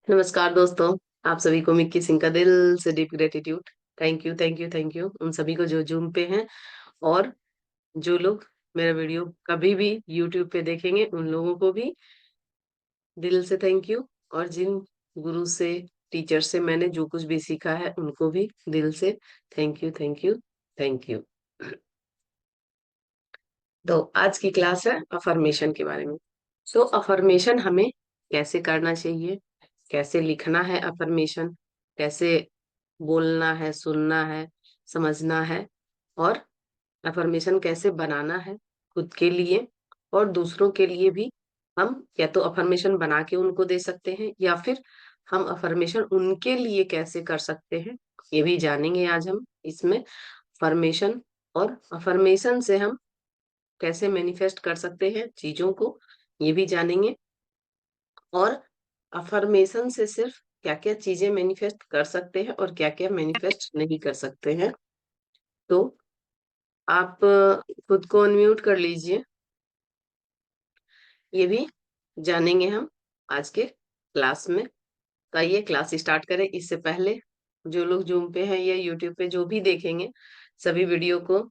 नमस्कार दोस्तों। आप सभी को मिक्की सिंह का दिल से deep gratitude. Thank you thank you thank you उन सभी को जो जूम पे हैं और जो लोग मेरा वीडियो कभी भी यूट्यूब पे देखेंगे उन लोगों को भी दिल से थैंक यू। और जिन गुरु से टीचर से मैंने जो कुछ भी सीखा है उनको भी दिल से thank you thank you thank you. तो आज की क्लास है अफर्मेशन के बारे में। तो अफर्मेशन हमें कैसे करना चाहिए, कैसे लिखना है अफर्मेशन, कैसे बोलना है, सुनना है, समझना है, और अफर्मेशन कैसे बनाना है खुद के लिए और दूसरों के लिए भी। हम या तो अफर्मेशन बना के उनको दे सकते हैं या फिर हम अफर्मेशन उनके लिए कैसे कर सकते हैं, ये भी जानेंगे आज हम इसमें। अफर्मेशन और अफर्मेशन से हम कैसे मैनिफेस्ट कर सकते हैं चीजों को, ये भी जानेंगे। और अफर्मेशन से सिर्फ क्या क्या चीजें मैनिफेस्ट कर सकते हैं और क्या क्या मैनिफेस्ट नहीं कर सकते हैं। तो आप खुद को अनम्यूट कर लीजिए, ये भी जानेंगे हम आज के क्लास में। तो आइए क्लास स्टार्ट करें। इससे पहले जो लोग जूम पे हैं या यूट्यूब पे जो भी देखेंगे, सभी वीडियो को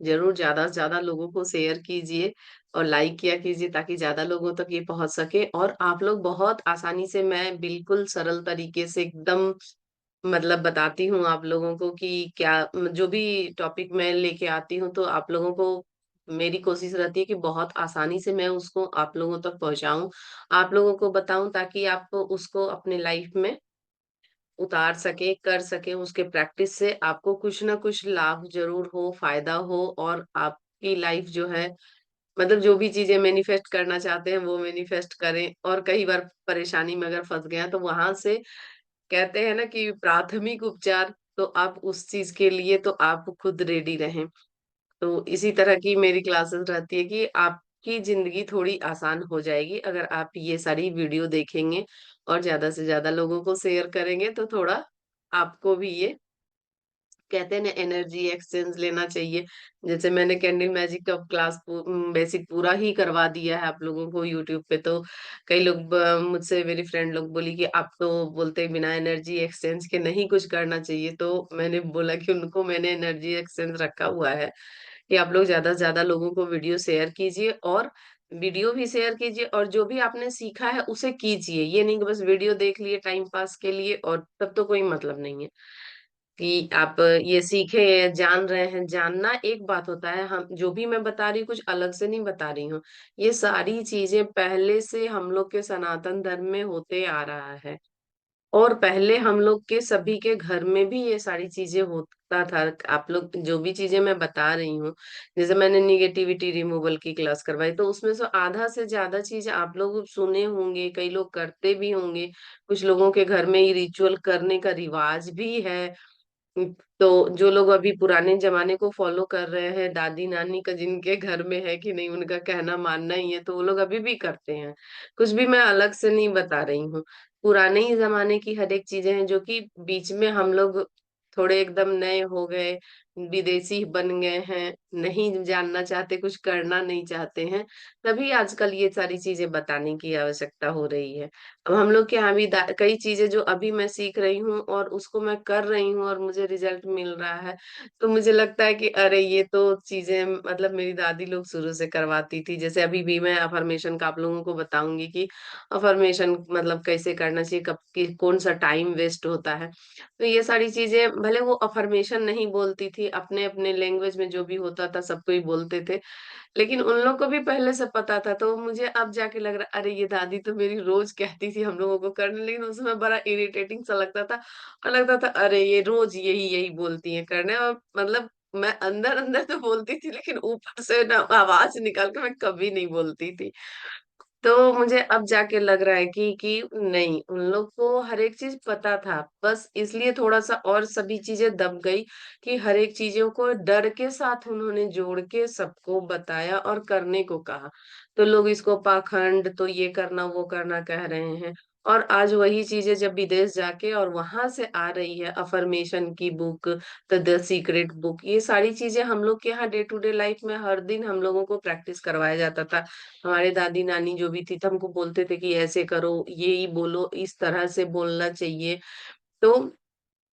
जरूर ज्यादा से ज्यादा लोगों को शेयर कीजिए और लाइक किया कीजिए ताकि ज्यादा लोगों तक ये पहुंच सके। और आप लोग बहुत आसानी से, मैं बिल्कुल सरल तरीके से एकदम मतलब बताती हूँ आप लोगों को कि क्या जो भी टॉपिक मैं लेके आती हूँ तो आप लोगों को मेरी कोशिश रहती है कि बहुत आसानी से मैं उसको आप लोगों तक पहुंचाऊं, आप लोगों को बताऊं, ताकि आप उसको अपने लाइफ में उतार सके, कर सके। उसके प्रैक्टिस से आपको कुछ ना कुछ लाभ जरूर हो, फायदा हो, और आपकी लाइफ जो है, मतलब जो भी चीजें मैनिफेस्ट करना चाहते हैं वो मैनिफेस्ट करें। और कई बार परेशानी में अगर फंस गए हैं तो वहां से कहते हैं ना कि प्राथमिक उपचार, तो आप उस चीज के लिए तो आप खुद रेडी रहें। तो इसी तरह की मेरी क्लासेस रहती है कि आपकी जिंदगी थोड़ी आसान हो जाएगी अगर आप ये सारी वीडियो देखेंगे और ज्यादा से ज्यादा लोगों को शेयर करेंगे। तो थोड़ा आपको भी ये कहते हैं ना एनर्जी एक्सचेंज लेना चाहिए। जैसे मैंने कैंडल मैजिक का क्लास बेसिक पूरा ही करवा दिया है आप लोगों को यूट्यूब पे। तो कई लोग मुझसे, मेरी फ्रेंड लोग बोली कि आप तो बोलते हैं बिना एनर्जी एक्सचेंज के नहीं कुछ करना चाहिए। तो मैंने बोला कि उनको मैंने एनर्जी एक्सचेंज रखा हुआ है कि आप लोग ज्यादा से ज्यादा लोगों को वीडियो शेयर कीजिए, और वीडियो भी शेयर कीजिए और जो भी आपने सीखा है उसे कीजिए। ये नहीं कि बस वीडियो देख लिए टाइम पास के लिए, और तब तो कोई मतलब नहीं है कि आप ये सीखे हैं, जान रहे हैं। जानना एक बात होता है, हम जो भी मैं बता रही हूँ कुछ अलग से नहीं बता रही हूँ। ये सारी चीजें पहले से हम लोग के सनातन धर्म में होते आ रहा है, और पहले हम लोग के सभी के घर में भी ये सारी चीजें होता था। आप लोग जो भी चीजें मैं बता रही हूँ, जैसे मैंने निगेटिविटी रिमूवल की क्लास करवाई, तो उसमें से आधा से ज्यादा चीज आप लोग सुने होंगे, कई लोग करते भी होंगे। कुछ लोगों के घर में ये रिचुअल करने का रिवाज भी है। तो जो लोग अभी पुराने जमाने को फॉलो कर रहे हैं, दादी नानी का जिनके घर में है कि नहीं उनका कहना मानना ही है, तो वो लोग अभी भी करते हैं। कुछ भी मैं अलग से नहीं बता रही हूँ, पुराने ही जमाने की हर एक चीजें हैं जो कि बीच में हम लोग थोड़े एकदम नए हो गए, विदेशी बन गए हैं, नहीं जानना चाहते, कुछ करना नहीं चाहते हैं। तभी आजकल ये सारी चीजें बताने की आवश्यकता हो रही है। अब हम लोग के यहाँ भी कई चीजें जो अभी मैं सीख रही हूँ और उसको मैं कर रही हूँ और मुझे रिजल्ट मिल रहा है, तो मुझे लगता है कि अरे ये तो चीजें मतलब मेरी दादी लोग शुरू से करवाती थी। जैसे अभी भी मैं अफर्मेशन का आप लोगों को बताऊंगी कि अफर्मेशन मतलब कैसे करना चाहिए, कब की कौन सा टाइम वेस्ट होता है। तो ये सारी चीजें भले वो अफर्मेशन नहीं बोलती थी, अपने अपने लैंग्वेज में जो भी होता था सबको ही बोलते थे, लेकिन उन लोग को भी पहले से पता था। तो मुझे अब जाके लग रहा अरे ये दादी तो मेरी रोज कहती थी हम लोगों को करने, लेकिन उस समय बड़ा इरिटेटिंग सा लगता था। और लगता था अरे ये रोज यही यही बोलती है करने, और मतलब मैं अंदर अंदर तो बोलती थी लेकिन ऊपर से ना आवाज निकाल के मैं कभी नहीं बोलती थी। तो मुझे अब जाके लग रहा है कि नहीं, उन लोग को हर एक चीज पता था, बस इसलिए थोड़ा सा और सभी चीजें दब गई कि हर एक चीजों को डर के साथ उन्होंने जोड़ के सबको बताया और करने को कहा। तो लोग इसको पाखंड, तो ये करना वो करना कह रहे हैं। और आज वही चीजें जब विदेश जाके और वहां से आ रही है अफर्मेशन की बुक, द सीक्रेट बुक, ये सारी चीजें हम लोग के यहाँ डे टू डे लाइफ में हर दिन हम लोगों को प्रैक्टिस करवाया जाता था। हमारे दादी नानी जो भी थी तो हमको बोलते थे कि ऐसे करो, ये ही बोलो, इस तरह से बोलना चाहिए। तो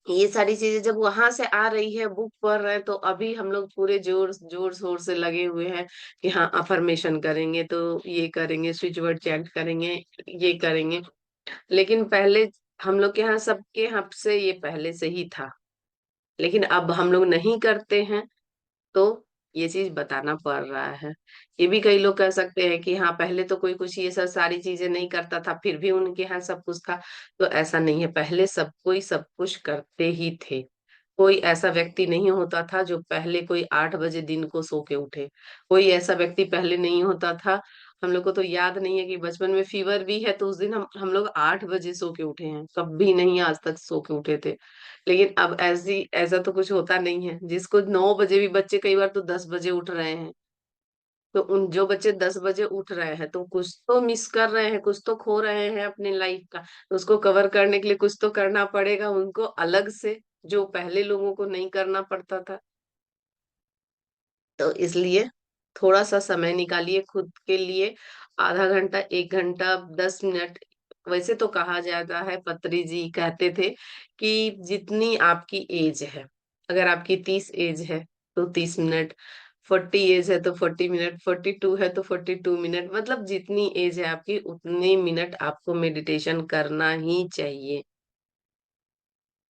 ये सारी चीजें जब वहां से आ रही है, बुक पढ़ रहे हैं, तो अभी हम लोग पूरे जोर जोर शोर से लगे हुए हैं कि हाँ अफर्मेशन करेंगे, तो ये करेंगे, स्विच वर्ड चैंट करेंगे, ये करेंगे। लेकिन पहले हम लोग के यहाँ, सबके यहाँ से ये पहले से ही था, लेकिन अब हम लोग नहीं करते हैं, तो ये चीज बताना पड़ रहा है। ये भी कई लोग कह सकते हैं कि हाँ पहले तो कोई कुछ ये सब सारी चीजें नहीं करता था, फिर भी उनके यहाँ सब कुछ था। तो ऐसा नहीं है, पहले सब कोई सब कुछ करते ही थे। कोई ऐसा व्यक्ति नहीं होता था जो पहले कोई 8 बजे दिन को सो के उठे। कोई ऐसा व्यक्ति पहले नहीं होता था। हम लोग को तो याद नहीं है कि बचपन में फीवर भी है तो उस दिन हम लोग 8 बजे सो के उठे हैं, कभी नहीं आज तक सो के उठे थे। लेकिन अब ऐसा तो कुछ होता नहीं है, जिसको 9 बजे भी, बच्चे कई बार तो 10 बजे उठ रहे हैं। तो उन जो बच्चे 10 बजे उठ रहे हैं तो कुछ तो मिस कर रहे हैं, कुछ तो खो रहे हैं अपने लाइफ का। तो उसको कवर करने के लिए कुछ तो करना पड़ेगा उनको अलग से, जो पहले लोगों को नहीं करना पड़ता था। तो इसलिए थोड़ा सा समय निकालिए खुद के लिए, आधा घंटा, 1 घंटा, 10 मिनट। वैसे तो कहा जाता है, पत्री जी कहते थे कि जितनी आपकी एज है, अगर आपकी 30 एज है तो 30 मिनट, 40 एज है तो 40 मिनट, 42 है तो 42 मिनट, मतलब जितनी एज है आपकी उतने मिनट आपको मेडिटेशन करना ही चाहिए।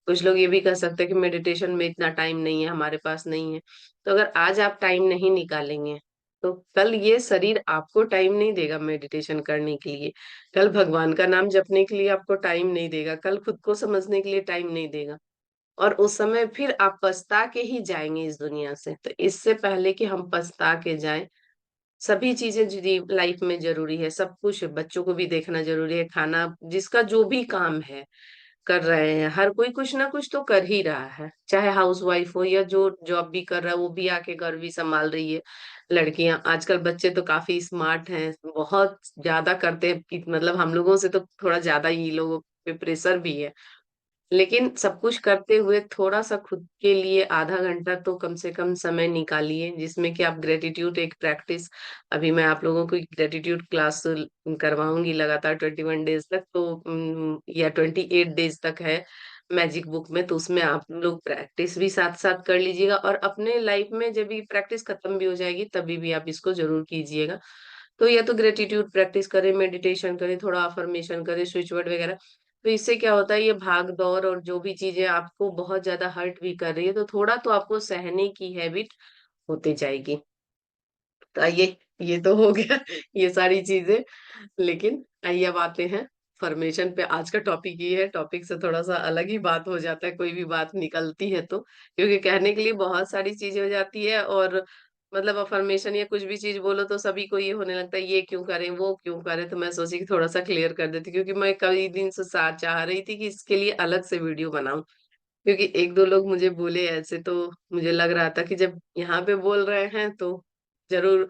कुछ लोग ये भी कह सकते हैं कि मेडिटेशन में इतना टाइम नहीं है, हमारे पास नहीं है। तो अगर आज आप टाइम नहीं निकालेंगे तो कल ये शरीर आपको टाइम नहीं देगा मेडिटेशन करने के लिए। कल भगवान का नाम जपने के लिए आपको टाइम नहीं देगा, कल खुद को समझने के लिए टाइम नहीं देगा। और उस समय फिर आप पछता के ही जाएंगे इस दुनिया से। तो इससे पहले कि हम पछता के जाएं, सभी चीजें लाइफ में जरूरी है, सब कुछ, बच्चों को भी देखना जरूरी है, खाना, जिसका जो भी काम है कर रहे हैं, हर कोई कुछ ना कुछ तो कर ही रहा है, चाहे हाउस वाइफ हो या जो जॉब भी कर रहा है वो भी आके घर भी संभाल रही है। लड़कियां, आजकल बच्चे तो काफी स्मार्ट हैं, बहुत ज्यादा करते हैं मतलब हम लोगों से तो थोड़ा ज्यादा ही लोगों पे प्रेशर भी है। लेकिन सब कुछ करते हुए थोड़ा सा खुद के लिए आधा घंटा तो कम से कम समय निकालिए, जिसमें कि आप ग्रेटिट्यूड एक प्रैक्टिस, अभी मैं आप लोगों को ग्रेटिट्यूड क्लास करवाऊंगी लगातार 21 डेज तक, तो या 28 डेज तक है मैजिक बुक में, तो उसमें आप लोग प्रैक्टिस भी साथ साथ कर लीजिएगा, और अपने लाइफ में जब ये प्रैक्टिस खत्म भी हो जाएगी तभी भी आप इसको जरूर कीजिएगा। तो या तो ग्रेटिट्यूड प्रैक्टिस करें, मेडिटेशन करें, थोड़ा अफर्मेशन करें, स्विच वर्ड वगैरह। तो इससे क्या होता है, ये भाग दौड़ और जो भी चीजें आपको बहुत ज्यादा हर्ट भी कर रही है, तो थोड़ा तो आपको सहने की हैबिट होती जाएगी। तो आइए, ये तो हो गया ये सारी चीजें। लेकिन आइए अब आते हैं फॉर्मेशन पे। आज का टॉपिक ये है, टॉपिक से थोड़ा सा अलग ही बात हो जाता है कोई भी बात निकलती है तो, क्योंकि कहने के लिए बहुत सारी चीजें हो जाती है, और मतलब अफर्मेशन या कुछ भी चीज बोलो तो सभी को ये होने लगता है ये क्यों करें, वो क्यों करें। तो मैं सोची कि थोड़ा सा क्लियर कर देती, क्योंकि मैं कई दिन से चाह रही थी कि इसके लिए अलग से वीडियो बनाऊं। क्योंकि एक दो लोग मुझे बोले ऐसे, तो मुझे लग रहा था कि जब यहाँ पे बोल रहे हैं तो जरूर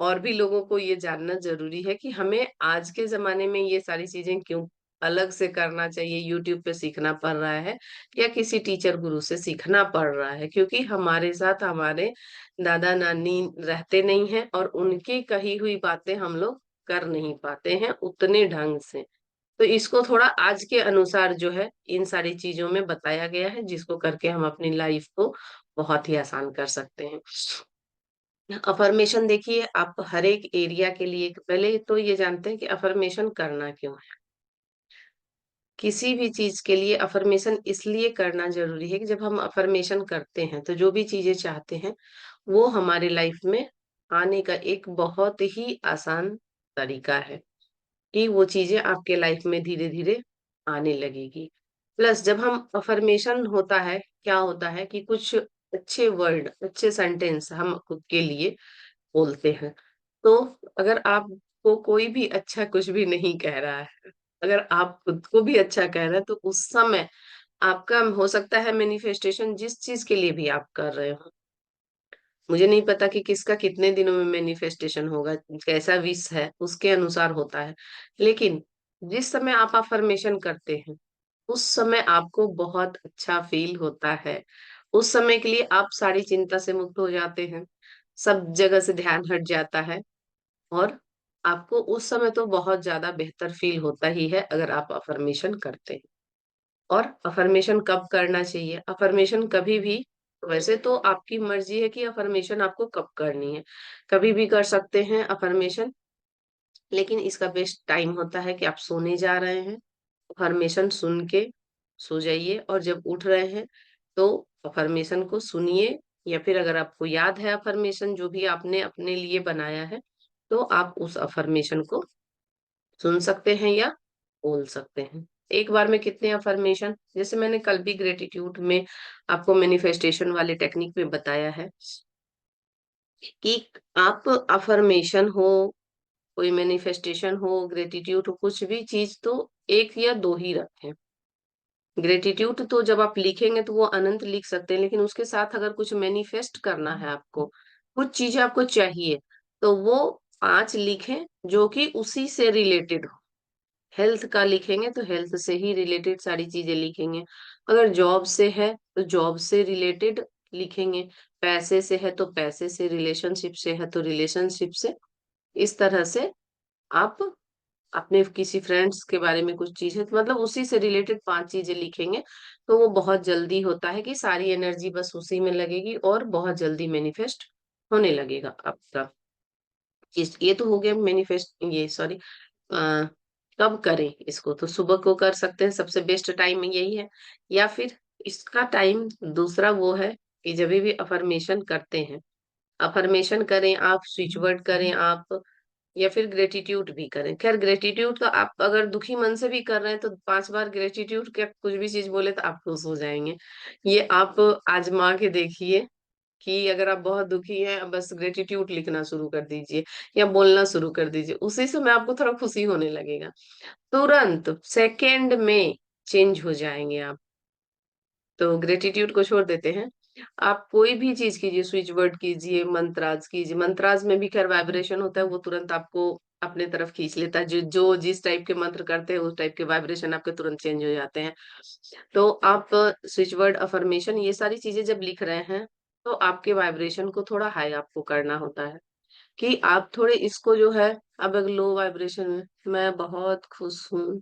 और भी लोगों को ये जानना जरूरी है कि हमें आज के जमाने में ये सारी चीजें क्यों अलग से करना चाहिए, यूट्यूब पे सीखना पड़ रहा है या किसी टीचर गुरु से सीखना पड़ रहा है, क्योंकि हमारे साथ हमारे दादा नानी रहते नहीं हैं और उनकी कही हुई बातें हम लोग कर नहीं पाते हैं उतने ढंग से। तो इसको थोड़ा आज के अनुसार जो है इन सारी चीजों में बताया गया है, जिसको करके हम अपनी लाइफ को बहुत ही आसान कर सकते हैं। अफर्मेशन देखिए, आप हर एक एरिया के लिए पहले तो ये जानते हैं कि अफर्मेशन करना क्यों है। किसी भी चीज के लिए अफर्मेशन इसलिए करना जरूरी है कि जब हम अफर्मेशन करते हैं तो जो भी चीजें चाहते हैं वो हमारे लाइफ में आने का एक बहुत ही आसान तरीका है, कि वो चीजें आपके लाइफ में धीरे धीरे आने लगेगी। प्लस जब हम अफर्मेशन होता है, क्या होता है कि कुछ अच्छे वर्ड, अच्छे सेंटेंस हम खुद के लिए बोलते हैं। तो अगर आपको कोई भी अच्छा कुछ भी नहीं कह रहा है, अगर आप खुद को भी अच्छा कह रहे हैं, तो उस समय आपका हो सकता है मैनिफेस्टेशन जिस चीज के लिए भी आप कर रहे हो, मुझे नहीं पता कि किसका कितने दिनों में मैनिफेस्टेशन होगा, कैसा विश है उसके अनुसार होता है। लेकिन जिस समय आप अफर्मेशन करते हैं, उस समय आपको बहुत अच्छा फील होता है। उस समय के लिए आप सारी चिंता से मुक्त हो जाते हैं, सब जगह से ध्यान हट जाता है, और आपको उस समय तो बहुत ज्यादा बेहतर फील होता ही है अगर आप अफर्मेशन करते हैं। और अफर्मेशन कब करना चाहिए? अफर्मेशन कभी भी, वैसे तो आपकी मर्जी है कि अफर्मेशन आपको कब करनी है, कभी भी कर सकते हैं अफर्मेशन, लेकिन इसका बेस्ट टाइम होता है कि आप सोने जा रहे हैं, अफर्मेशन सुन के सो जाइए, और जब उठ रहे हैं तो अफर्मेशन को सुनिए, या फिर अगर आपको याद है अफर्मेशन जो भी आपने अपने लिए बनाया है, तो आप उस अफर्मेशन को सुन सकते हैं या बोल सकते हैं। एक बार में कितने अफर्मेशन, जैसे मैंने कल भी ग्रेटिट्यूड में आपको मैनिफेस्टेशन वाले टेक्निक में बताया है कि आप अफर्मेशन हो, कोई मैनिफेस्टेशन हो, ग्रेटिट्यूड हो, कुछ भी चीज तो एक या दो ही रखें। ग्रेटिट्यूड तो जब आप लिखेंगे तो वो अनंत लिख सकते हैं, लेकिन उसके साथ अगर कुछ मैनिफेस्ट करना है आपको, कुछ चीजें आपको चाहिए, तो वो 5 लिखें जो कि उसी से रिलेटेड हो। हेल्थ का लिखेंगे तो हेल्थ से ही रिलेटेड सारी चीजें लिखेंगे, अगर जॉब से है तो जॉब से रिलेटेड लिखेंगे, पैसे से है तो पैसे से, रिलेशनशिप से है तो रिलेशनशिप से। इस तरह से आप अपने किसी फ्रेंड्स के बारे में कुछ चीज है तो मतलब उसी से रिलेटेड 5 चीजें लिखेंगे, तो वो बहुत जल्दी होता है कि सारी एनर्जी बस उसी में लगेगी और बहुत जल्दी मैनिफेस्ट होने लगेगा आपका। ये तो हो गया मैनिफेस्ट, ये सॉरी, कब करें इसको, तो सुबह को कर सकते हैं, सबसे बेस्ट टाइम यही है। या फिर इसका टाइम दूसरा वो है कि जब भी अफर्मेशन करते हैं, अफर्मेशन करें आप, स्विच वर्ड करें आप, या फिर ग्रेटिट्यूड भी करें। खैर ग्रेटिट्यूड तो आप अगर दुखी मन से भी कर रहे हैं तो 5 बार ग्रेटिट्यूड के कुछ भी चीज बोले तो आप खुश हो जाएंगे। ये आप आजमा के देखिए कि अगर आप बहुत दुखी हैं, अब बस ग्रेटिट्यूड लिखना शुरू कर दीजिए या बोलना शुरू कर दीजिए, उसी समय आपको थोड़ा खुशी होने लगेगा, तुरंत सेकेंड में चेंज हो जाएंगे आप। तो ग्रेटिट्यूड को छोड़ देते हैं, आप कोई भी चीज कीजिए, स्विच वर्ड कीजिए, मंत्राज कीजिए, मंत्राज में भी खैर वाइब्रेशन होता है, वो तुरंत आपको अपने तरफ खींच लेता है, जो जो जिस टाइप के मंत्र करते हैं उस टाइप के वाइब्रेशन आपके तुरंत चेंज हो जाते हैं। तो आप स्विच वर्ड, अफर्मेशन, ये सारी चीजें जब लिख रहे हैं, तो आपके वाइब्रेशन को थोड़ा हाई आपको करना होता है, कि आप थोड़े इसको जो है, अब एक लो वाइब्रेशन में, मैं बहुत खुश हूँ,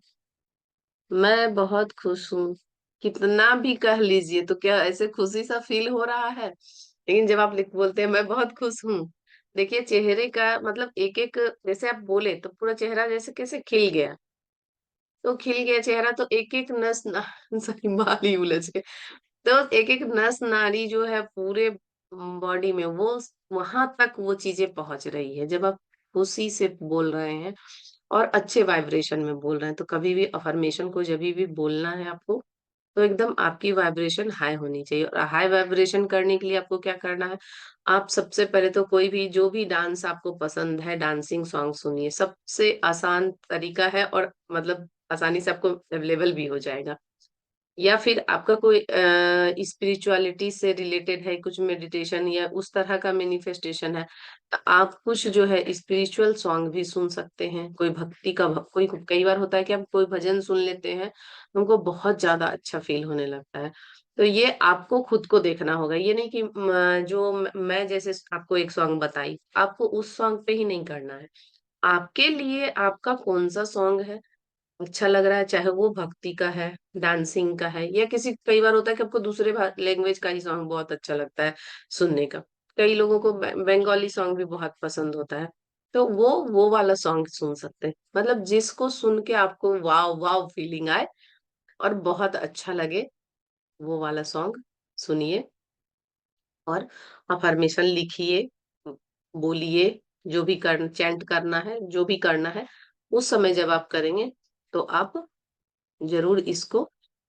मैं बहुत खुश हूँ, कितना भी कह लीजिए तो क्या ऐसे खुशी सा फील हो रहा है? लेकिन जब आप लिख बोलते हैं मैं बहुत खुश हूँ, देखिए चेहरे का मतलब एक एक, जैसे आप बोले तो पूरा चेहरा जैसे कैसे खिल गया, तो खिल गया चेहरा तो एक एक नस सॉरी बाल ही उलझ गए, तो एक एक नस नाड़ी जो है पूरे बॉडी में, वो वहां तक वो चीजें पहुंच रही है जब आप खुशी से बोल रहे हैं और अच्छे वाइब्रेशन में बोल रहे हैं। तो कभी भी अफर्मेशन को जब भी बोलना है आपको, तो एकदम आपकी वाइब्रेशन हाई होनी चाहिए, और हाई वाइब्रेशन करने के लिए आपको क्या करना है, आप सबसे पहले तो कोई भी जो भी डांस आपको पसंद है, डांसिंग सॉन्ग सुनिए, सबसे आसान तरीका है, और मतलब आसानी से आपको अवेलेबल भी हो जाएगा। या फिर आपका कोई स्पिरिचुअलिटी से रिलेटेड है, कुछ मेडिटेशन या उस तरह का मैनिफेस्टेशन है, तो आप कुछ जो है स्पिरिचुअल सॉन्ग भी सुन सकते हैं, कोई भक्ति का कोई, कई बार होता है कि आप कोई भजन सुन लेते हैं, उनको बहुत ज्यादा अच्छा फील होने लगता है। तो ये आपको खुद को देखना होगा, ये नहीं कि मैं जैसे आपको एक सॉन्ग बताई, आपको उस सॉन्ग पे ही नहीं करना है, आपके लिए आपका कौन सा सॉन्ग है अच्छा लग रहा है, चाहे वो भक्ति का है, डांसिंग का है, या किसी, कई बार होता है कि आपको दूसरे लैंग्वेज का ही सॉन्ग बहुत अच्छा लगता है सुनने का, कई लोगों को बंगाली सॉन्ग भी बहुत पसंद होता है, तो वो वाला सॉन्ग सुन सकते हैं, मतलब जिसको सुन के आपको वाव वाव फीलिंग आए और बहुत अच्छा लगे, वो वाला सॉन्ग सुनिए, और अफर्मेशन लिखिए, बोलिए, जो भी कर चैंट करना है, जो भी करना है, उस समय जब आप करेंगे तो आप जरूर इसको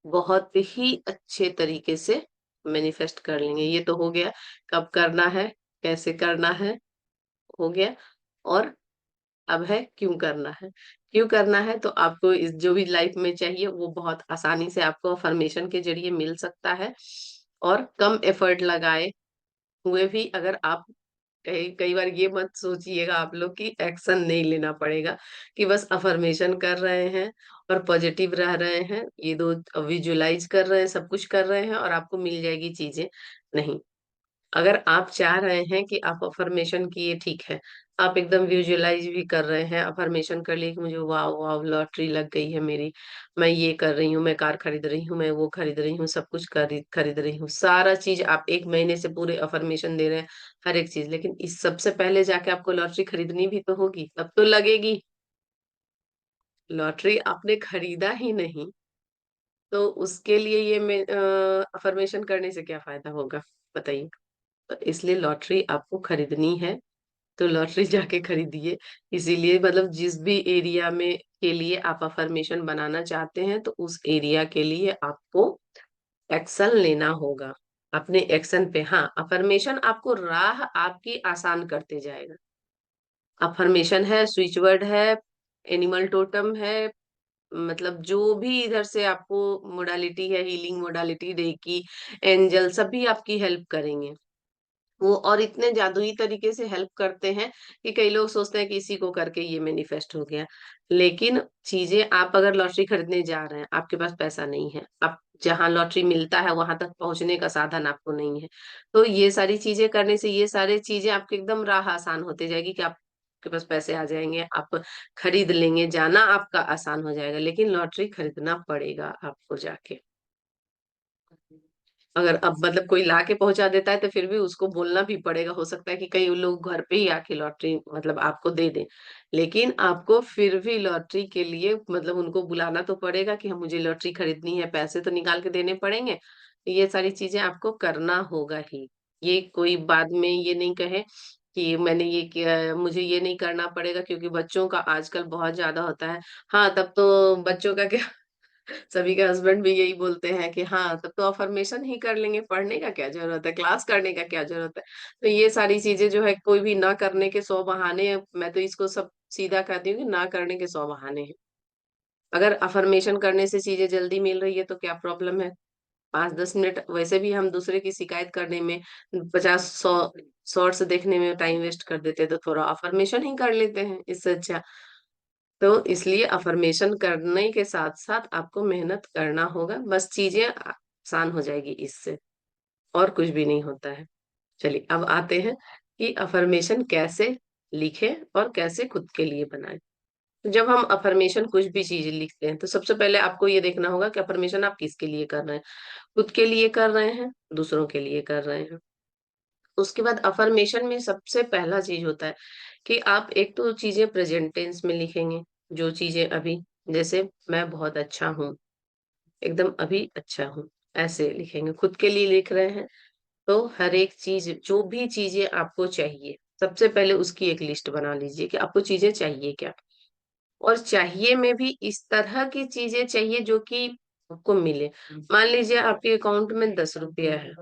बहुत ही अच्छे तरीके से मैनिफेस्ट कर लेंगे। ये तो हो गया कब करना है, कैसे करना है, हो गया। और अब है क्यों करना है। क्यों करना है तो आपको इस जो भी लाइफ में चाहिए वो बहुत आसानी से आपको अफर्मेशन के जरिए मिल सकता है, और कम एफर्ट लगाए हुए भी अगर आप कई कई बार ये मत सोचिएगा आप लोग कि एक्शन नहीं लेना पड़ेगा, कि बस अफर्मेशन कर रहे हैं और पॉजिटिव रह रहे हैं, ये दो विजुअलाइज कर रहे हैं, सब कुछ कर रहे हैं और आपको मिल जाएगी चीजें। नहीं, अगर आप चाह रहे हैं कि आप अफर्मेशन किए, ठीक है, आप एकदम विजुअलाइज भी कर रहे हैं, अफर्मेशन कर लिए कि मुझे वाह वाह लॉटरी लग गई है मेरी, मैं ये कर रही हूँ, मैं कार खरीद रही हूँ, मैं वो खरीद रही हूँ, सब कुछ खरीद खरीद रही हूँ, सारा चीज आप एक महीने से पूरे अफर्मेशन दे रहे हैं, हर एक चीज, लेकिन इस सबसे पहले जाके आपको लॉटरी खरीदनी भी तो होगी, तब तो लगेगी। लॉटरी आपने खरीदा ही नहीं, तो उसके लिए ये मैं अफर्मेशन करने से क्या फायदा होगा, बताइए। तो इसलिए लॉटरी आपको खरीदनी है तो लॉटरी जाके खरीदिए। इसीलिए मतलब जिस भी एरिया में के लिए आप अफर्मेशन बनाना चाहते हैं तो उस एरिया के लिए आपको एक्शन लेना होगा। अपने एक्शन पे, हाँ, अफर्मेशन आपको राह आपकी आसान करते जाएगा। अफर्मेशन है, स्विच वर्ड है, एनिमल टोटम है, मतलब जो भी इधर से आपको मोडालिटी है, हीलिंग मोडालिटी, रेकी, एंजल, सभी आपकी हेल्प करेंगे। वो और इतने जादुई तरीके से हेल्प करते हैं कि कई लोग सोचते हैं कि इसी को करके ये मैनिफेस्ट हो गया। लेकिन चीजें, आप अगर लॉटरी खरीदने जा रहे हैं, आपके पास पैसा नहीं है, आप जहां लॉटरी मिलता है वहां तक पहुंचने का साधन आपको नहीं है, तो ये सारी चीजें करने से ये सारी चीजें आपकी एकदम राह आसान होती जाएगी कि आपके पास पैसे आ जाएंगे, आप खरीद लेंगे, जाना आपका आसान हो जाएगा। लेकिन लॉटरी खरीदना पड़ेगा आपको जाके। अगर अब मतलब कोई ला के पहुंचा देता है तो फिर भी उसको बोलना भी पड़ेगा, हो सकता है कि कई लोग घर पे ही आके लॉटरी मतलब आपको दे दें, लेकिन आपको फिर भी लॉटरी के लिए मतलब उनको बुलाना तो पड़ेगा कि हम मुझे लॉटरी खरीदनी है, पैसे तो निकाल के देने पड़ेंगे। ये सारी चीजें आपको करना होगा ही। ये कोई बाद में ये नहीं कहे कि मैंने ये किया, मुझे ये नहीं करना पड़ेगा, क्योंकि बच्चों का आजकल बहुत ज्यादा होता है। हाँ, तब तो बच्चों का क्या, सभी के हस्बैंड भी यही बोलते हैं कि हाँ, तब तो अफर्मेशन ही कर लेंगे, पढ़ने का क्या जरूरत है, क्लास करने का क्या जरूरत है। तो ये सारी चीजें जो है, कोई भी ना करने के 100 बहाने हैं। मैं तो इसको सब सीधा कहती हूँ कि ना करने के 100 बहाने हैं। अगर अफर्मेशन करने से चीजें जल्दी मिल रही है तो क्या प्रॉब्लम है। 5-10 मिनट वैसे भी हम दूसरे की शिकायत करने में, 50-100 शॉर्ट्स देखने में टाइम वेस्ट कर देते हैं, तो थोड़ा अफर्मेशन ही कर लेते हैं इससे अच्छा। तो इसलिए अफर्मेशन करने के साथ साथ आपको मेहनत करना होगा, बस चीजें आसान हो जाएगी इससे, और कुछ भी नहीं होता है। चलिए अब आते हैं कि अफर्मेशन कैसे लिखें और कैसे खुद के लिए बनाएं। तो जब हम अफर्मेशन कुछ भी चीज लिखते हैं तो सबसे पहले आपको ये देखना होगा कि अफर्मेशन आप किसके लिए कर रहे हैं। खुद के लिए कर रहे हैं, दूसरों के लिए कर रहे हैं। उसके बाद अफर्मेशन में सबसे पहला चीज होता है कि आप एक तो चीजें प्रेजेंट टेंस में लिखेंगे, जो चीजें अभी, जैसे मैं बहुत अच्छा हूँ, एकदम अभी अच्छा हूँ, ऐसे लिखेंगे। खुद के लिए लिख रहे हैं तो हर एक चीज, जो भी चीजें आपको चाहिए, सबसे पहले उसकी एक लिस्ट बना लीजिए कि आपको चीजें चाहिए क्या। और चाहिए में भी इस तरह की चीजें चाहिए जो कि आपको मिले। मान लीजिए आपके अकाउंट में 10 रुपया है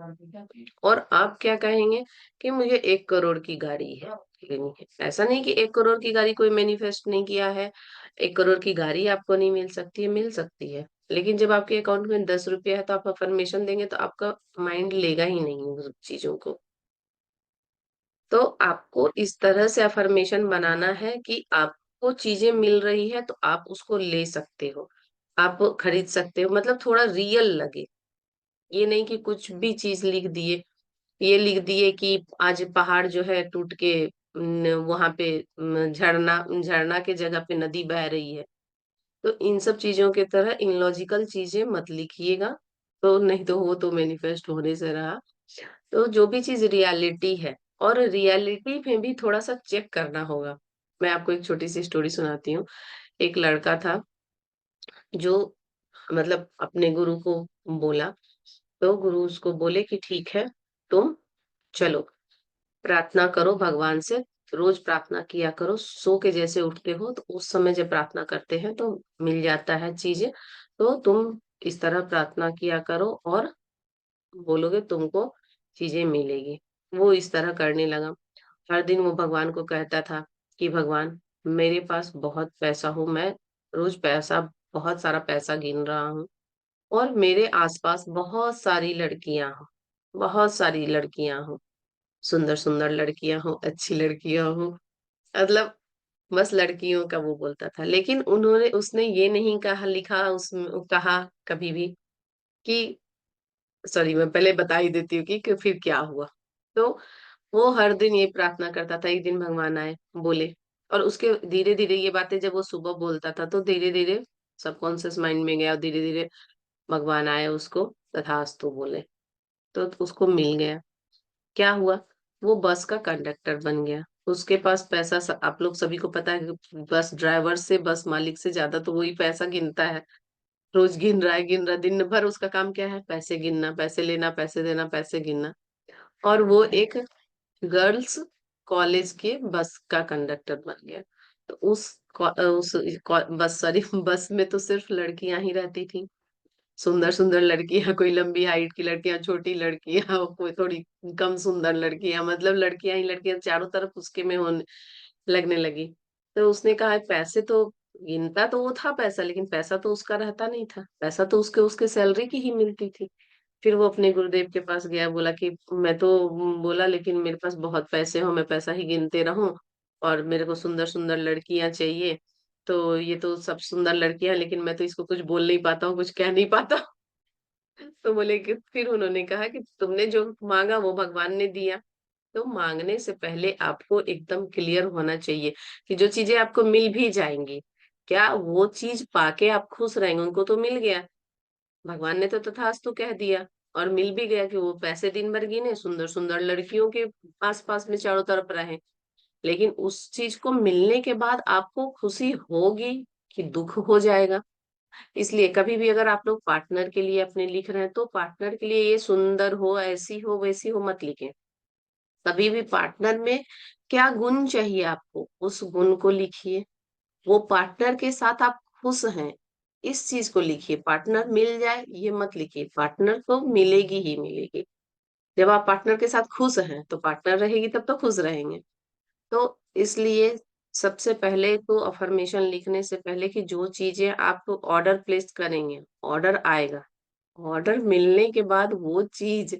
और आप क्या कहेंगे कि मुझे 1 करोड़ की गाड़ी है लेनी है। ऐसा नहीं कि 1 करोड़ की गाड़ी कोई मैनिफेस्ट नहीं किया है, 1 करोड़ की गाड़ी आपको नहीं मिल सकती है, मिल सकती है। लेकिन जब आपके अकाउंट में 10 रुपया है तो आप अफर्मेशन देंगे तो आपका माइंड लेगा ही नहीं उस चीजों को। तो आपको इस तरह से अफर्मेशन बनाना है कि आपको चीजें मिल रही है तो आप उसको ले सकते हो, आप खरीद सकते हो, मतलब थोड़ा रियल लगे। ये नहीं कि कुछ भी चीज लिख दिए, ये लिख दिए कि आज पहाड़ जो है टूट के वहां पे झरना झरना के जगह पे नदी बह रही है। तो इन सब चीजों के तरह इनलॉजिकल चीजें मत लिखिएगा, तो नहीं तो वो तो मैनिफेस्ट होने से रहा। तो जो भी चीज रियलिटी है, और रियलिटी में भी थोड़ा सा चेक करना होगा। मैं आपको एक छोटी सी स्टोरी सुनाती हूँ। एक लड़का था जो मतलब अपने गुरु को बोला, तो गुरु उसको बोले कि ठीक है, तुम चलो प्रार्थना करो भगवान से, रोज प्रार्थना किया करो, सो के जैसे उठते हो तो उस समय जब प्रार्थना करते हैं तो मिल जाता है चीजें, तो तुम इस तरह प्रार्थना किया करो और बोलोगे तुमको चीजें मिलेगी। वो इस तरह करने लगा। हर दिन वो भगवान को कहता था कि भगवान, मेरे पास बहुत पैसा हो, मैं रोज पैसा, बहुत सारा पैसा गिन रहा हूँ, और मेरे आसपास बहुत सारी लड़कियां हो, बहुत सारी लड़कियां हो, सुंदर-सुंदर लड़कियाँ हों, अच्छी लड़कियाँ हों, मतलब बस लड़कियों का वो बोलता था। लेकिन उसने ये नहीं कहा लिखा उसमें कहा कभी भी कि सॉरी मैं पहले बता ही देती हूँ कि फिर क्या हुआ। तो वो हर दिन ये प्रार्थना करता था, एक दिन भगवान आए, बोले और उसके धीरे-धीरे ये बातें जब वो सुबह बोलता था, तो धीरे-धीरे सबकॉन्शियस माइंड में गया और धीरे-धीरे भगवान आए उसको तथास्तु बोले, तो उसको मिल गया। क्या हुआ? वो बस का कंडक्टर बन गया। उसके पास पैसा आप लोग सभी को पता है कि बस ड्राइवर से, बस मालिक से ज्यादा तो वही पैसा गिनता है। रोज गिन रहा है, दिन भर उसका काम क्या है? पैसे गिनना, पैसे लेना, पैसे देना, पैसे गिनना। और वो एक गर्ल्स कॉलेज के बस का कंडक्टर बन गया। तो बस सॉरी बस में तो सिर्फ लड़कियां ही रहती थी, सुंदर सुंदर लड़कियां, कोई लंबी हाइट की लड़कियां, छोटी लड़कियां, कोई थोड़ी कम सुंदर लड़कियां, मतलब लड़कियां ही लड़कियां चारों तरफ उसके में होने लगने लगी। तो उसने कहा पैसे तो गिनता तो वो था पैसा, लेकिन पैसा तो उसका रहता नहीं था, पैसा तो उसके उसके सैलरी की ही मिलती थी। फिर वो अपने गुरुदेव के पास गया, बोला कि मैं तो बोला लेकिन मेरे पास बहुत पैसे हो, मैं पैसा ही गिनते रहूं और मेरे को सुंदर सुंदर लड़कियां चाहिए। तो ये तो सब सुंदर लड़कियां हैं, लेकिन मैं तो इसको कुछ बोल नहीं पाता हूँ, कुछ कह नहीं पाता। तो बोले कि फिर उन्होंने कहा कि तुमने जो मांगा वो भगवान ने दिया। तो मांगने से पहले आपको एकदम क्लियर होना चाहिए कि जो चीजें आपको मिल भी जाएंगी, क्या वो चीज पाके आप खुश रहेंगे? उनको तो मिल गया, भगवान ने तो तथास्तु कह दिया और मिल भी गया कि वो पैसे दिन भर गिने, सुंदर सुंदर लड़कियों के आस पास में चारों तरफ रहे। लेकिन उस चीज को मिलने के बाद आपको खुशी होगी कि दुख हो जाएगा? इसलिए कभी भी अगर आप लोग पार्टनर के लिए अपने लिख रहे हैं, तो पार्टनर के लिए ये सुंदर हो, ऐसी हो, वैसी हो मत लिखें। कभी भी पार्टनर में क्या गुण चाहिए आपको, उस गुण को लिखिए। वो पार्टनर के साथ आप खुश हैं, इस चीज को लिखिए। पार्टनर मिल जाए ये मत लिखिए, पार्टनर तो मिलेगी ही मिलेगी। जब आप पार्टनर के साथ खुश हैं तो पार्टनर रहेगी, तब तो खुश रहेंगे। तो इसलिए सबसे पहले तो अफर्मेशन लिखने से पहले कि जो चीजें आप ऑर्डर प्लेस करेंगे, ऑर्डर आएगा, ऑर्डर मिलने के बाद वो चीज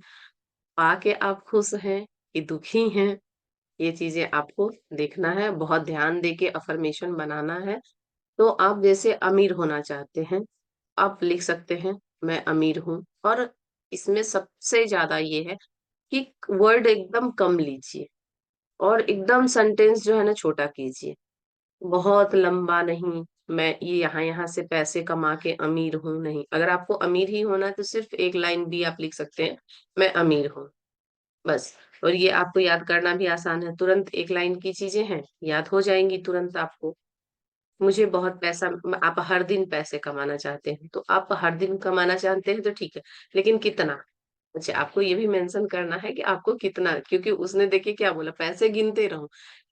पाके आप खुश हैं कि दुखी हैं, ये चीजें आपको देखना है, बहुत ध्यान देके अफर्मेशन बनाना है। तो आप जैसे अमीर होना चाहते हैं, आप लिख सकते हैं मैं अमीर हूं। और इसमें सबसे ज्यादा ये है कि वर्ड एकदम कम लीजिए और एकदम सेंटेंस जो है ना छोटा कीजिए, बहुत लंबा नहीं। मैं ये यहाँ से पैसे कमा के अमीर हूं, नहीं। अगर आपको अमीर ही होना है तो सिर्फ एक लाइन भी आप लिख सकते हैं, मैं अमीर हूँ, बस। और ये आपको याद करना भी आसान है, तुरंत एक लाइन की चीजें हैं, याद हो जाएंगी तुरंत आपको। मुझे बहुत पैसा, आप हर दिन पैसे कमाना चाहते हैं, तो आप हर दिन कमाना चाहते हैं तो ठीक है, लेकिन कितना? अच्छा, आपको ये भी मेंशन करना है कि आपको कितना, क्योंकि उसने देखिए क्या बोला, पैसे गिनते रहूं,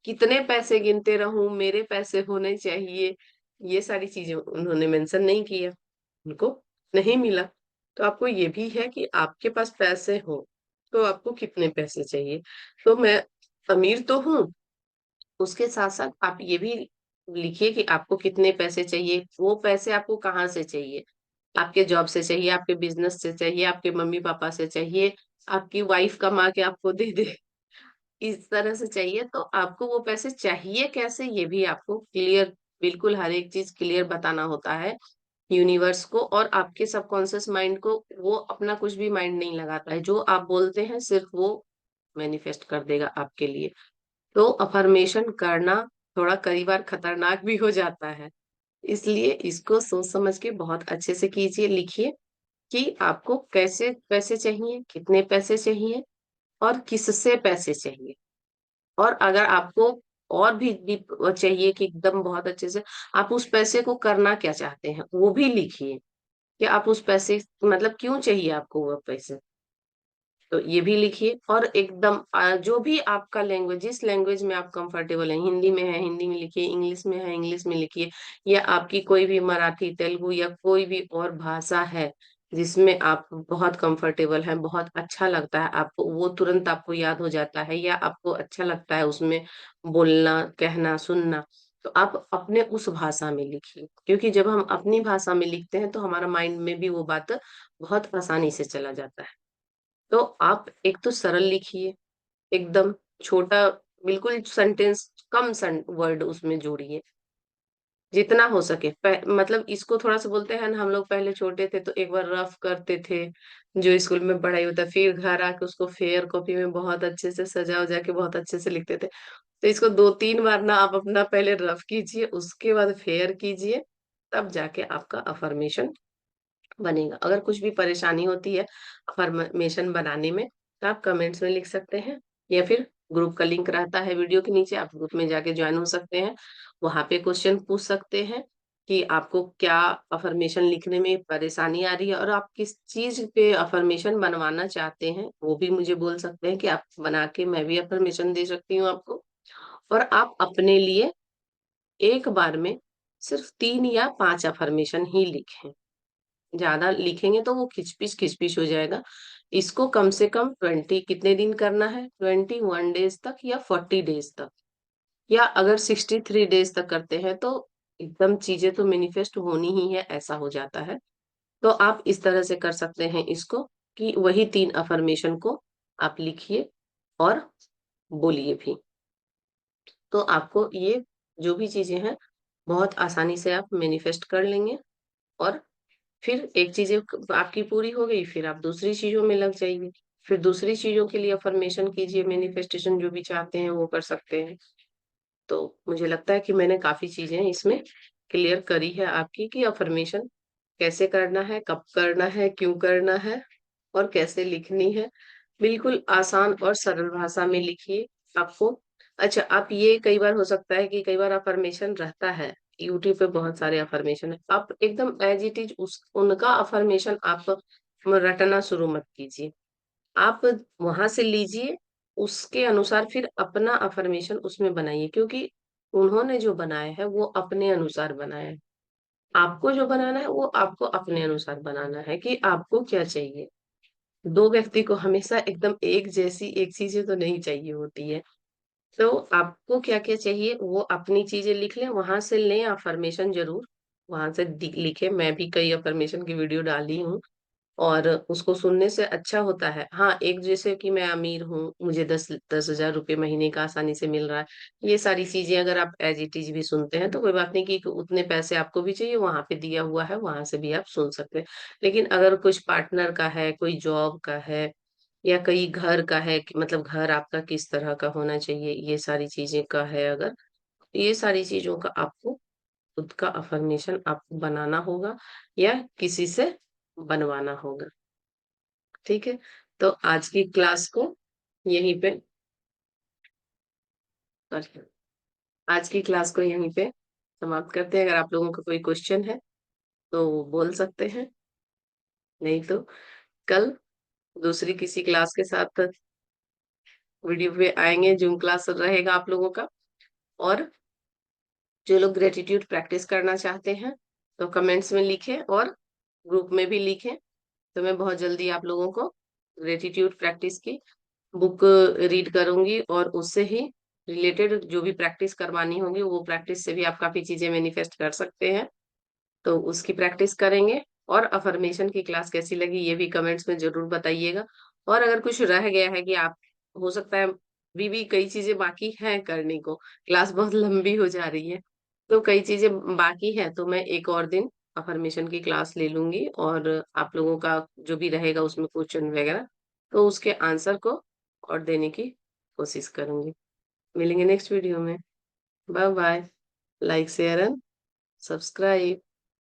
कितने पैसे गिनते रहूं, मेरे पैसे होने चाहिए, ये सारी चीजें उन्होंने मेंशन नहीं किया, उनको नहीं मिला। तो आपको ये भी है कि आपके पास पैसे हो तो आपको कितने पैसे चाहिए। तो मैं अमीर तो हूँ, उसके साथ साथ आप ये भी लिखिए कि आपको कितने पैसे चाहिए, वो पैसे आपको कहाँ से चाहिए। आपके जॉब से चाहिए, आपके बिजनेस से चाहिए, आपके मम्मी पापा से चाहिए, आपकी वाइफ कमा के आपको दे दे, इस तरह से चाहिए। तो आपको वो पैसे चाहिए कैसे, ये भी आपको क्लियर, बिल्कुल हर एक चीज क्लियर बताना होता है यूनिवर्स को और आपके सबकॉन्शियस माइंड को। वो अपना कुछ भी माइंड नहीं लगाता है, जो आप बोलते हैं सिर्फ वो मैनिफेस्ट कर देगा आपके लिए। तो अफर्मेशन करना थोड़ा कई बार खतरनाक भी हो जाता है, इसलिए इसको सोच समझ के बहुत अच्छे से कीजिए, लिखिए कि आपको कैसे पैसे चाहिए, कितने पैसे चाहिए और किससे पैसे चाहिए। और अगर आपको और भी डीप चाहिए कि एकदम बहुत अच्छे से, आप उस पैसे को करना क्या चाहते हैं वो भी लिखिए कि आप उस पैसे, मतलब क्यों चाहिए आपको वो पैसे, तो ये भी लिखिए। और एकदम जो भी आपका लैंग्वेज, जिस लैंग्वेज में आप कंफर्टेबल हैं, हिंदी में है हिंदी में लिखिए, इंग्लिश में है इंग्लिश में लिखिए, या आपकी कोई भी मराठी, तेलुगु या कोई भी और भाषा है जिसमें आप बहुत कंफर्टेबल हैं, बहुत अच्छा लगता है आपको, वो तुरंत आपको याद हो जाता है या आपको अच्छा लगता है उसमें बोलना, कहना, सुनना, तो आप अपने उस भाषा में लिखिए। क्योंकि जब हम अपनी भाषा में लिखते हैं तो हमारा माइंड में भी वो बात बहुत आसानी से चला जाता है। तो आप एक तो सरल लिखिए, एकदम छोटा, बिल्कुल सेंटेंस कम वर्ड उसमें जोड़िए, जितना हो सके। मतलब इसको थोड़ा सा बोलते हैं ना, हम लोग पहले छोटे थे तो एक बार रफ करते थे, जो स्कूल में पढ़ाई होता है, फिर घर आके उसको फेयर कॉपी में बहुत अच्छे से सजा उजा के बहुत अच्छे से लिखते थे। तो इसको 2-3 बार ना आप अपना पहले रफ कीजिए, उसके बाद फेयर कीजिए, तब जाके आपका अफर्मेशन बनेगा। अगर कुछ भी परेशानी होती है अफर्मेशन बनाने में, तो आप कमेंट्स में लिख सकते हैं, या फिर ग्रुप का लिंक रहता है वीडियो के नीचे, आप ग्रुप में जाके ज्वाइन हो सकते हैं। वहां पे क्वेश्चन पूछ सकते हैं कि आपको क्या अफर्मेशन लिखने में परेशानी आ रही है, और आप किस चीज पे अफर्मेशन बनवाना चाहते हैं, वो भी मुझे बोल सकते हैं कि आप बना के मैं भी अफर्मेशन दे सकती हूँ आपको। और आप अपने लिए एक बार में सिर्फ 3 या 5 अफर्मेशन ही लिखें। ज्यादा लिखेंगे तो वो खिचपिच हो जाएगा। इसको कम से कम 20 कितने दिन करना है, 21 डेज तक या 40 डेज तक, या अगर 63 डेज तक करते हैं तो एकदम चीजें तो मैनिफेस्ट होनी ही है, ऐसा हो जाता है। तो आप इस तरह से कर सकते हैं इसको, कि वही 3 अफर्मेशन को आप लिखिए और बोलिए भी। तो आपको ये जो भी चीजें हैं बहुत आसानी से आप मैनिफेस्ट कर लेंगे। और फिर एक चीज आपकी पूरी हो गई, फिर आप दूसरी चीजों में लग जाइए, फिर दूसरी चीजों के लिए अफर्मेशन कीजिए, मैनिफेस्टेशन जो भी चाहते हैं वो कर सकते हैं। तो मुझे लगता है कि मैंने काफी चीजें इसमें क्लियर करी है आपकी, कि अफर्मेशन कैसे करना है, कब करना है, क्यों करना है, और कैसे लिखनी है। बिल्कुल आसान और सरल भाषा में लिखिए आपको। अच्छा, आप ये कई बार हो सकता है कि कई बार अफर्मेशन रहता है, यूट्यूब पे बहुत सारे अफर्मेशन है, आप एकदम एज इट इज उस उनका अफर्मेशन आप रटना शुरू मत कीजिए। आप वहां से लीजिए, उसके अनुसार फिर अपना अफर्मेशन उसमें बनाइए, क्योंकि उन्होंने जो बनाया है वो अपने अनुसार बनाया है। आपको जो बनाना है वो आपको अपने अनुसार बनाना है, कि आपको क्या चाहिए। दो व्यक्ति को हमेशा एकदम एक जैसी एक चीजें तो नहीं चाहिए होती है। तो आपको क्या क्या चाहिए वो अपनी चीजें लिख लें, वहां से लें अफर्मेशन जरूर, वहां से लिखें। मैं भी कई अफर्मेशन की वीडियो डाली हूँ, और उसको सुनने से अच्छा होता है। हाँ, एक जैसे कि मैं अमीर हूँ, मुझे 10,000 रुपये महीने का आसानी से मिल रहा है, ये सारी चीजें अगर आप एज इट इज भी सुनते हैं तो कोई बात नहीं, कि उतने पैसे आपको भी चाहिए, वहां पे दिया हुआ है, वहां से भी आप सुन सकते हैं। लेकिन अगर कुछ पार्टनर का है, कोई जॉब का है, या कई घर का है, कि मतलब घर आपका किस तरह का होना चाहिए, ये सारी चीजें का है, अगर ये सारी चीजों का आपको खुद का अफर्मेशन आपको बनाना होगा, या किसी से बनवाना होगा। ठीक है, तो आज की क्लास को यहीं पे sorry, आज की क्लास को यहीं पे समाप्त करते हैं। अगर आप लोगों का कोई क्वेश्चन है तो वो बोल सकते हैं, नहीं तो कल दूसरी किसी क्लास के साथ वीडियो पे आएंगे, जूम क्लास रहेगा आप लोगों का। और जो लोग ग्रेटिट्यूड प्रैक्टिस करना चाहते हैं तो कमेंट्स में लिखें, और ग्रुप में भी लिखें। तो मैं बहुत जल्दी आप लोगों को ग्रेटिट्यूड प्रैक्टिस की बुक रीड करूंगी, और उससे ही रिलेटेड जो भी प्रैक्टिस करवानी होगी, वो प्रैक्टिस से भी आप काफी चीजें मैनिफेस्ट कर सकते हैं। तो उसकी प्रैक्टिस करेंगे। और अफर्मेशन की क्लास कैसी लगी ये भी कमेंट्स में जरूर बताइएगा। और अगर कुछ रह गया है, कि आप हो सकता है अभी भी कई चीजें बाकी हैं करने को, क्लास बहुत लंबी हो जा रही है, तो कई चीजें बाकी है, तो मैं एक और दिन अफर्मेशन की क्लास ले लूंगी, और आप लोगों का जो भी रहेगा उसमें क्वेश्चन वगैरह, तो उसके आंसर को और देने की कोशिश करूंगी। मिलेंगे नेक्स्ट वीडियो में। Bye bye. Like share and subscribe.